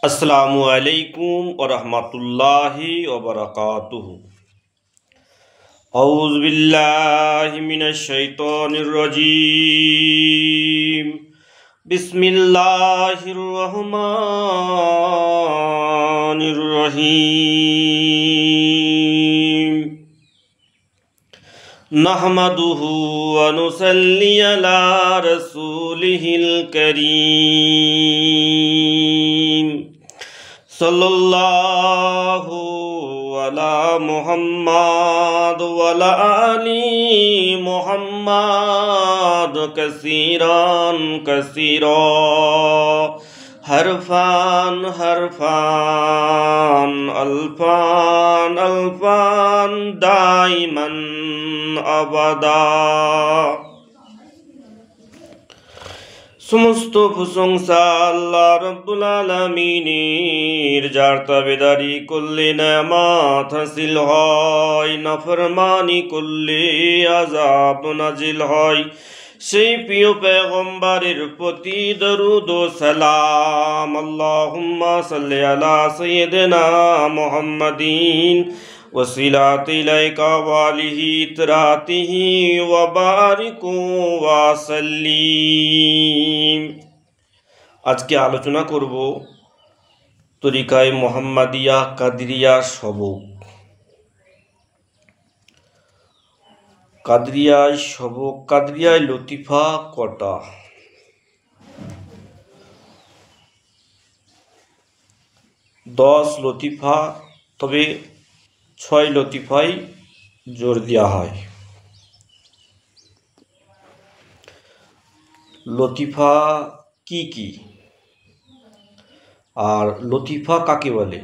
अस्सलामु अलैकुम व रहमतुल्लाहि व बरकातुहू। औज़ु बिल्लाहि मिनश शैतानिर रजीम। बिस्मिल्लाहिर रहमानिर रहीम। नहमदुहु व नुसल्ली अला रसूलिहिल करीम। सल्लल्लाहु अला मुहम्मद वला आली मुहम्मद कसीरान कसीरा हरफान हरफान अल्फान अल्फान दाइमन अबदा। समस्त प्रशंसा আল্লাহ রব্বুল আলামিনের, যার তাবেদারি করলে নেয়ামত হাসিল হয়, নাফরমানি করলে আযাব নাজিল হয়। সেই প্রিয় পয়গম্বরের প্রতি দরুদ ও সালাম। আল্লাহুম্মা সাল্লি আলা সাইয়্যিদিনা মুহাম্মাদিন वसीलात इलैका वालिही तरातिही वबारिकु वासल्लीम। आज के आलोचना करब तरिकाय मोहम्मदिया कादरिया सबक। कादरियाय सबक, कादरियाय लतिफा कटा? 10 लतिफा, तबे 6 लतिफाय जोर दिया है। लतिफा की और लतिफा काके बोले?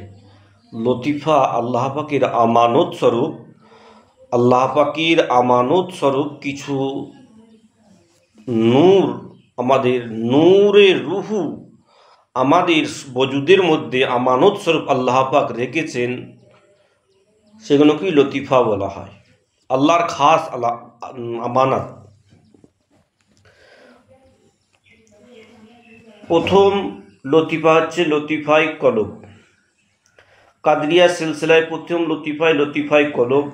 लतिफा आल्लाह पाकेर आमानत स्वरूप, आल्लाह पाकेर आमानत स्वरूप किछु नूर, आमादेर नूरे रूहु आमादेर वजूदेर मध्य आमानत स्वरूप आल्लाह पाक रेखेछेन, সেগুলোকেই লতিফা বলা হয়। আল্লাহর খাস আমানত। প্রথম লতিফা হচ্ছে লতিফাই কলব। কাদরিয়া সিলসিলায় প্রথম লতিফাই কলব।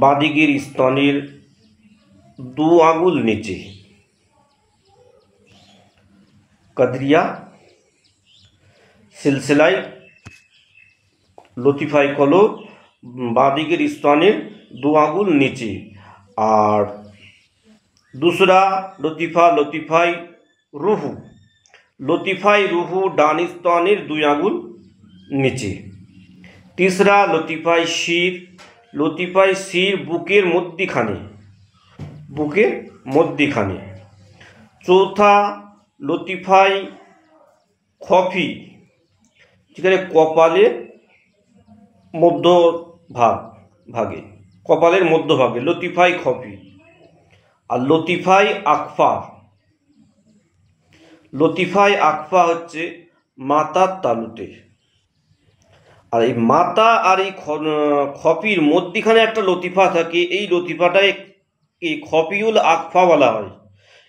বাঁদিকের স্তনের 2 আঙ্গুল নিচে। কাদরিয়া সিলসিলায় लतिफाई कलब बादिकेर स्तनेर 2 आंगुल नीचे। और दूसरा लतिफा लतिफाई रूहु। लतिफाई रूहु डान स्तनेर 2 आंगुल नीचे। तीसरा लतिफाई शिर। लतिफाई शिर बुकेर मध्यखाने। चौथा लतिफाई खफी, যেখানে কপালের মধ্যভাগে, কপালের মধ্যভাগে লতিফাই খফি। আর লতিফাই আকফা। লতিফাই আকফা হচ্ছে মাথার তালুতে। আর এই মাথা আর এই খফির মধ্যখানে একটা লতিফা থাকে, এই লতিফাটাই এই খফিউল আকফা বলা হয়।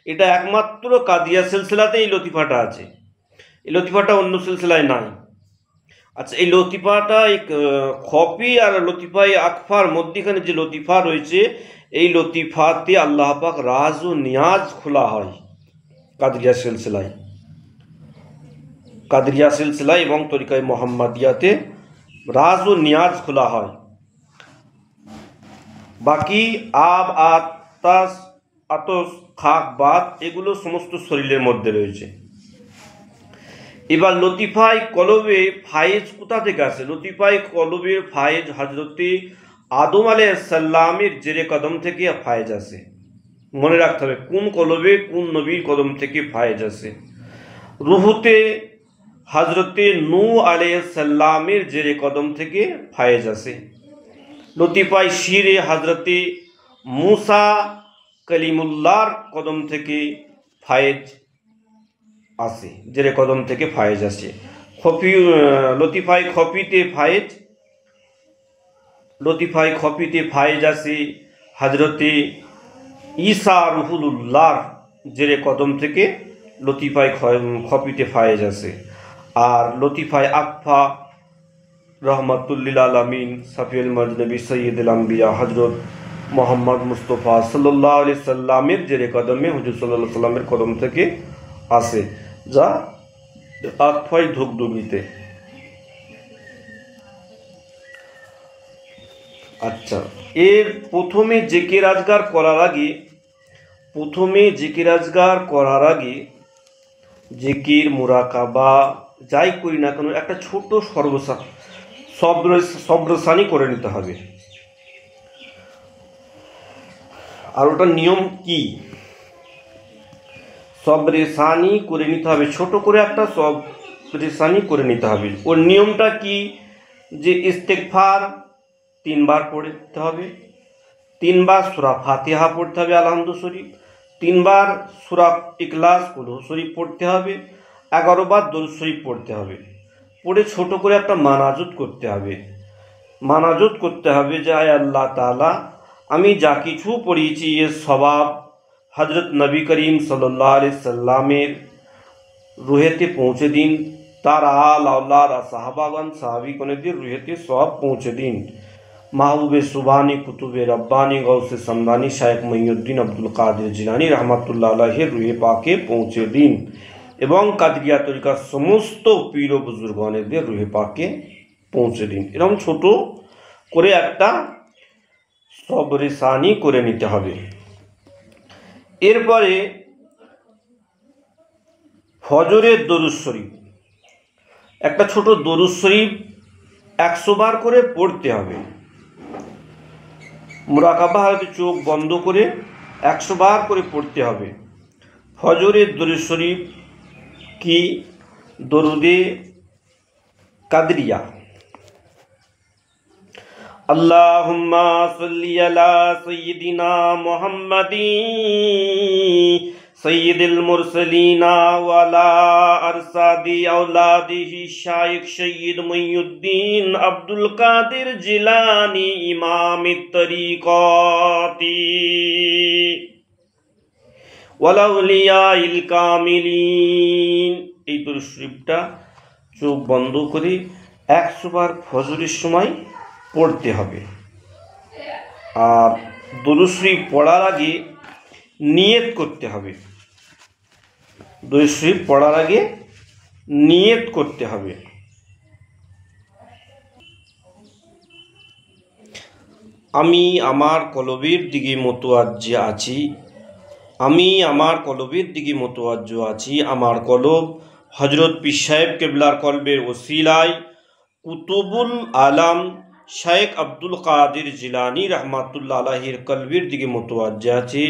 এটা একমাত্র কাদিয়া সিলসিলাতে এই লতিফাটা আছে। এই লতিফাটা অন্য সিলসিলায় নাই। আচ্ছা, এই লতিফাটা খফি আর লতিফাই আকফার মধ্যখানে যে লতিফা রয়েছে, এই লতিফাতে আল্লাহ পাক রাজ ও নিয়াজ খোলা হয় কাদরিয়া সিলসিলায় এবং তরিকায় মোহাম্মদিয়াতে রাজ ও নিয়াজ খোলা হয়। বাকি আব, আতাস, আতস, খাক, বাত এগুলো সমস্ত শরীরের মধ্যে রয়েছে। এবার লতিফাই কলবে ফায়েজ কোথা থেকে আসে? লতিফাই কলবের ফায়েজ হযরতে আদম আলাইহিস সালামের জেরে কদম থেকে ফায়েজ আসে। মনে রাখতে হবে কোন কলবে কোন নবীর কদম থেকে ফায়েজ আসে। রুহুতে হযরতে নূহ আলাইহিস সালামের জেরে কদম থেকে ফায়েজ আসে। লতিফাই শিরে হযরতে মুসা কলিমুল্লাহর কদম থেকে ফায়েজ আসে, জেরে কদম থেকে ফায়েজ আসে। লতিফাই খফিতে ফায়েজ আসে হযরতে ঈসা রুহুল্লাহর জেরে কদম থেকে লতিফায় খপিতে ফায়েজ আছে। আর লতিফায় আকফা রহমাতুল্লিল আলামিন সাফিউল মজনবী সৈয়দুল আম্বিয়া হজরত মোহাম্মদ মুস্তফা সাল্লাল্লাহু আলাইহি সাল্লামের জেরে কদমে হুজুর সাল্লাল্লাহু আলাইহি সাল্লামের কদম থেকে আসে, যা আকফায় ধুকধুকিতে। আচ্ছা, এর প্রথমে জিকির আজগার করার আগে জিকির মুরাকাবা যাই করি না কেন একটা ছোট সব্রসানি করে নিতে হবে। আর ওটার নিয়ম কি? সব্রেসানি করে নিতে হবে, ছোট করে একটা সব্রেসানি করে নিতে হবে। ওর নিয়মটা কি? যে ইস্তেগফার 3 বার পড়তে হবে, 3 বার সূরা ফাতিহা পড়তে হবে আলহামদু শরীফ, 3 বার সূরা ইখলাস কুলহু শরীফ পড়তে হবে, 11 বার দরুদ শরীফ পড়তে হবে। পড়ে ছোট করে একটা মানাজুত করতে হবে যে আয় আল্লাহ তাআলা, আমি যা কিছু পড়িয়েছি এর সওয়াব হযরত নবী করিম সাল্লাল্লাহু আলাইহি সাল্লামের রুহেতে পৌঁছে দিন, তার আল আওলাদ সাহাবাগণ সাহাবিগণদের রুহেতে সওয়াব পৌঁছে দিন। মাহবুবে সুবানি কুতুবে রব্বানি গৌসে সমদানি শায়েখ মঈনুদ্দিন আব্দুল কাদের জিলানী রহমাতুল্লাহ আলাইহির রুহে পাকে পৌঁছে দিন, এবং কাদরিয়া তরিকার সমস্ত পীর ও বুজুর্গণদের রুহে পাকে পৌঁছে দিন। এরকম ছোট করে একটা সবরেসানি করে নিতে হবে। এরপরে ফজরের দরুদ শরীফ, একটা ছোট দরুদ শরীফ 100 বার করে পড়তে হবে। মুরাকাবা হয়তো চোখ বন্ধ করে 100 বার করে পড়তে হবে। ফজরের দরুদ শরীফ কি? দরুদে কাদরিয়া, আল্লাহুম্মা সাল্লি আলা সাইয়্যিদিনা মুহাম্মাদিন সৈয়দুল মুরসালিনা ওয়া আলা আরসাদি আওলাদিহি শাইখ সৈয়দ মঈনুদ্দিন আব্দুল কাদের জিলানী ইমামিত তরিকাতি ওয়াল আউলিয়াইল কামিলিন। এই দরুদ শরীফটা চোখ বন্ধ করে 100 বার ফজরের সময় পড়তে হবে। আর দরুদ শরীফ পড়ার আগে নিয়ত করতে হবে। দরুদ শরীফ পড়ার আগে নিয়ত করতে হবে। আমি আমার কলবের দিকে মোতওয়াজ্জে আছি, আমার কলব হজরত পীর সাহেব কেবলার কলবের ওসিলায় কুতুবুল আলম শায়েখ আব্দুল কাদের জিলানী রহমাতুল্লাহ আলাইহির কলবের দিকে মোতওয়াজ্জে আছে।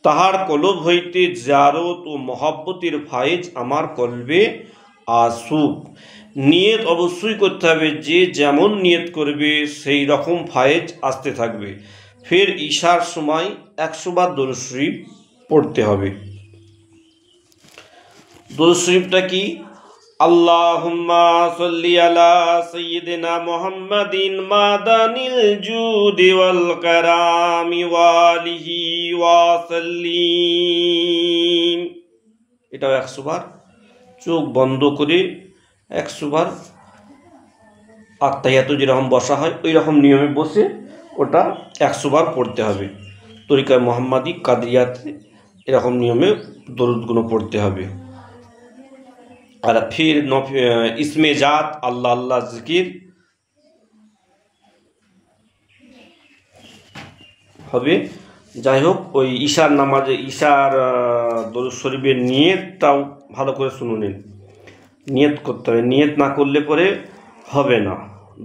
তাহার কলব হইতে জিয়ারত ও মহব্বতের ফায়েজ আমার কলবে আসুক। নিয়ত অবশ্যই করতে হবে, যে যেমন নিয়ত করবে সেই রকম ফায়েজ আসতে থাকবে। ফের ঈশার সময় 100 বার দরুদ শরীফ পড়তে হবে। দরুদ শরীফটা কি? আল্লাহুম্মা সাল্লি আলা সাইয়্যিদিনা মুহাম্মাদিন মাদানিল জুদি ওয়াল কারামি ওয়া আলিহি ওয়া সাল্লিম। এটাও 100 বার চোখ বন্ধ করে 100 বার আত্তাহিয়াতু যেরকম বসা হয় ওই রকম নিয়মে বসে ওটা 100 বার পড়তে হবে। তরিকা মুহাম্মাদি কাদরিয়াতে এরকম নিয়মে দরুদগুলো পড়তে হবে। আর ফির ইসমে জাত আল্লাহ আল্লাহ জিকির হবে। যাই হোক, ওই ঈশার নামাজে ঈশার দরুদ শরীফের নিয়তটাও ভালো করে শুনে নিন। নিয়ত করতে হবে, নিয়ত না করলে পরে হবে না।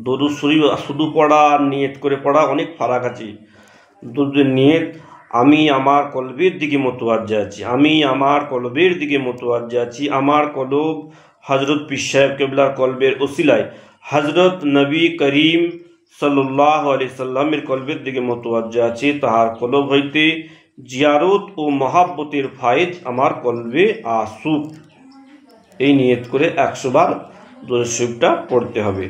দরুদ শরীফ শুধু পড়া আর নিয়ত করে পড়া অনেক ফারাক আছে। দরুদের নিয়ত আমি আমার কলবের দিকে মোতওয়াজ্জে আছি, আমার কলব হজরত পীর সাহেব কেবলার কলবের ওসিলায় হজরত নবী করিম সাল্লাল্লাহু আলাইহি সাল্লামের কলবের দিকে মোতওয়াজ্জে আছে। তাহার কলব হইতে জিয়ারত ও মহাব্বতের ফায়েজ আমার কলবে আসুক। এই নিয়ত করে 100 বার দরুদ শরীফটা পড়তে হবে।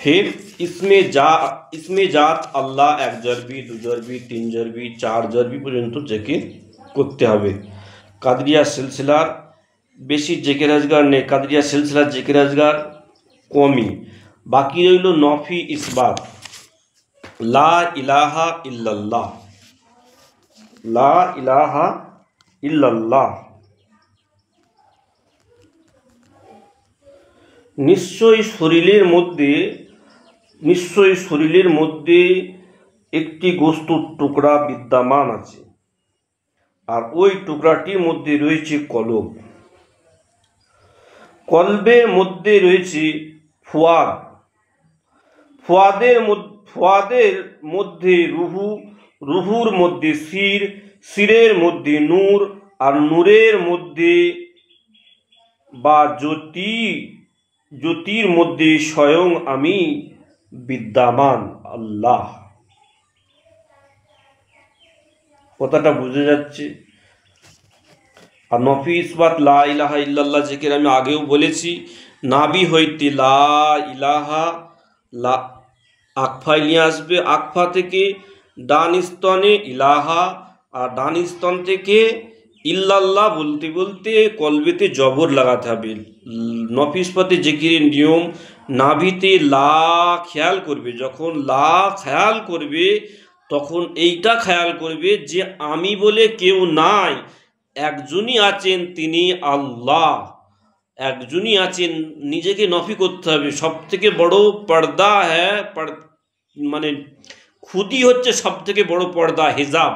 फिर इसमें जात আল্লাহ 1 জরবি 2 জরবি 3 জরবি 4 জরবি পর্যন্ত জিকির করতে হবে। কাদরিয়া সিলসিলার বেশি জেকের আজগার নেই, কাদরিয়া সিলসিলার জেকের আজগার কমই। বাকি রইল নফি ইসবাত, লা ইলাহা ইল্লাল্লাহ, লা ইলাহা ইল্লাল্লাহ। নিশ্চয়ই শরীরের মধ্যে একটি গোস্তুর টুকরা বিদ্যমান আছে, আর ওই টুকরাটির মধ্যে রয়েছে কলব। কলবের মধ্যে রয়েছে ফুয়াদ, ফুয়াদের মধ্যে রুহু, রুহুর মধ্যে শির, শিরের মধ্যে নূর, আর নূরের মধ্যে বা জ্যোতির মধ্যে স্বয়ং আমি বিদ্যমান আল্লাহ। কথাটা বুঝে যাচ্ছে? আর নফি ইসবাত লা ইলাহা ইল্লাল্লাহ জিকির আমি আগেও বলেছি, নাভি হইতে লা ইলাহা লা আকফায় নিয়ে আসবে, আকফা থেকে ডান স্তনে ইলাহা, আর ডান স্তন থেকে ইল্লাল্লাহ বলতে বলতে কলবেতে জবর লাগাতে হবে। নফি ইসবাতে জিকিরের নিয়ম, নাভিতে লা খেয়াল করবে, যখন লা খেয়াল করবে তখন এইটা খেয়াল করবে যে আমি বলে কেউ নাই, একজনই আছেন, তিনি আল্লাহ। একজনই আছেন, নিজেকে নফি করতে হবে। সব থেকে বড় পর্দা হ্যাঁ, মানে খুদি হচ্ছে সব থেকে বড় পর্দা, হিজাব।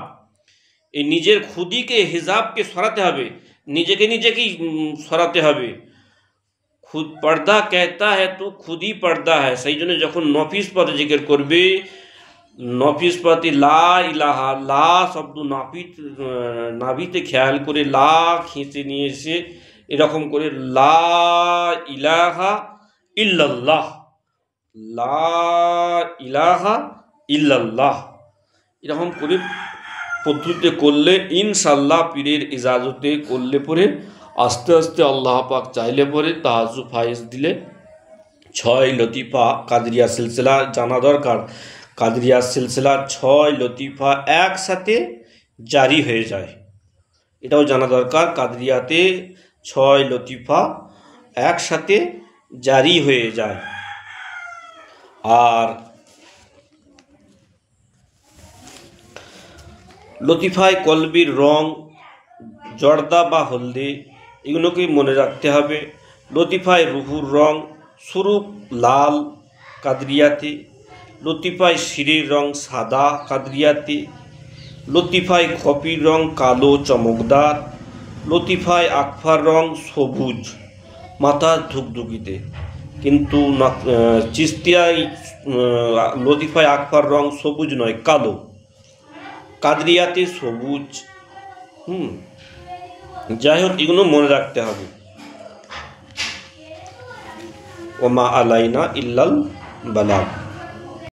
এই নিজের খুদিকে, হিজাবকে সরাতে হবে, নিজেকেই সরাতে হবে। খুদ পর্দা कहता है তো খুদি পর্দা है। সেই জন্য যখন নফিস পদে জিকির করবে, নফিস পদে লা ইলাহা, লা শব্দ নাভিতে খেয়াল করে লা খেঁচে নিয়ে এসে এরকম করে লা ইলাহা ইল্লাল্লাহ, লা ইলাহা ইল্লাল্লাহ এরকম করে পদ্ধতিতে করলে ইনশাল্লাহ পীরের ইজাজতে করলে পরে আস্তে আস্তে আল্লাহ পাক চাইলে পরে তাহাজ্জু ফায়েজ দিলে 6 লতিফা কাদরিয়া সিলসিলা জানা দরকার। কাদরিয়া সিলসিলার 6 লতিফা একসাথে জারি হয়ে যায়, এটাও জানা দরকার। কাদরিয়াতে 6 লতিফা একসাথে জারি হয়ে যায়। আর লতিফায় কলবির রং জর্দা বা হলদে, এগুলোকে মনে রাখতে হবে। লতিফায় রুহুর রং সুরুপ লাল কাদরিয়াতে, লতিফায় শিরের রং সাদা কাদরিয়াতে, লতিফায় খপির রং কালো চমকদার, লতিফায় আকফার রং সবুজ মাথার ধুকধুকিতে। কিন্তু চিস্তিয়ায় লতিফায় আকফার রং সবুজ নয়, কালো। কাদরিয়াতে সবুজ। যাই হোক, এগুলো মনে রাখতে হবে। ওমা আলাইনা ইল্লাল বালাগ।